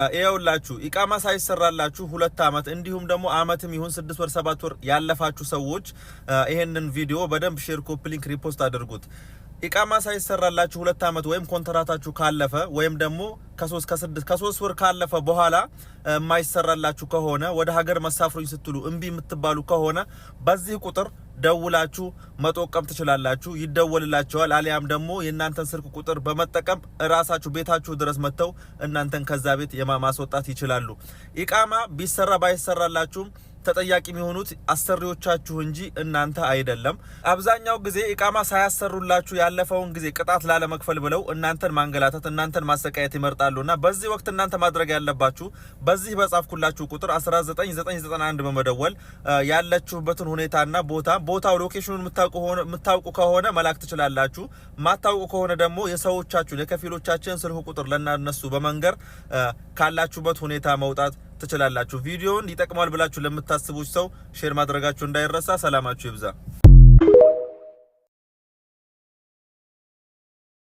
ይኸውላችሁ ኢቃማ ሳይሰራላችሁ 2 አመት እንዲሁም ደግሞ አመትም ይሁን 6 ወር 7 ወር ያለፋችሁ ሰዎች ይሄንን ቪዲዮ በደንብ ሼር፣ ኮፒ ሊንክ፣ ሪፖስት አድርጉት። ኢቃማ ሳይሰራላችሁ 2 አመት ወይም ኮንትራታችሁ ካለፈ ወይም ደግሞ ከ3 ወር ካለፈ በኋላ የማይሰራላችሁ ከሆነ ወደ ሀገር መሳፍሩኝ ስትሉ እምቢ የምትባሉ ከሆነ በዚህ ቁጥር ደውላችሁ መጠቀም ትችላላችሁ። ይደወልላችኋል። አሊያም ደግሞ የእናንተን ስልክ ቁጥር በመጠቀም ራሳችሁ ቤታችሁ ድረስ መጥተው እናንተን ከዛ ቤት ማስወጣት ይችላሉ። ኢቃማ ቢሰራ ባይሰራላችሁም ተጠያቂ የሚሆኑት አሰሪዎቻችሁ እንጂ እናንተ አይደለም። አብዛኛው ጊዜ ኢቃማ ሳያሰሩላችሁ ያለፈውን ጊዜ ቅጣት ላለመክፈል ብለው እናንተን ማንገላታት፣ እናንተን ማሰቃየት ይመርጣሉና በዚህ ወቅት እናንተ ማድረግ ያለባችሁ በዚህ በጻፍኩላችሁ ቁጥር 19991 በመደወል ያለችሁበትን ሁኔታና ቦታው ሎኬሽኑን የምታውቁ ከሆነ መላክ ትችላላችሁ። ማታውቁ ከሆነ ደግሞ የሰዎቻችሁን የከፊሎቻችንን ስልክ ቁጥር ለነሱ በመንገር ካላችሁበት ሁኔታ መውጣት ትችላላችሁ። ቪዲዮውን ይጠቅማል ብላችሁ ለምታስቡት ሰው ሼር ማድረጋችሁ እንዳይረሳ። ሰላማችሁ ይብዛ።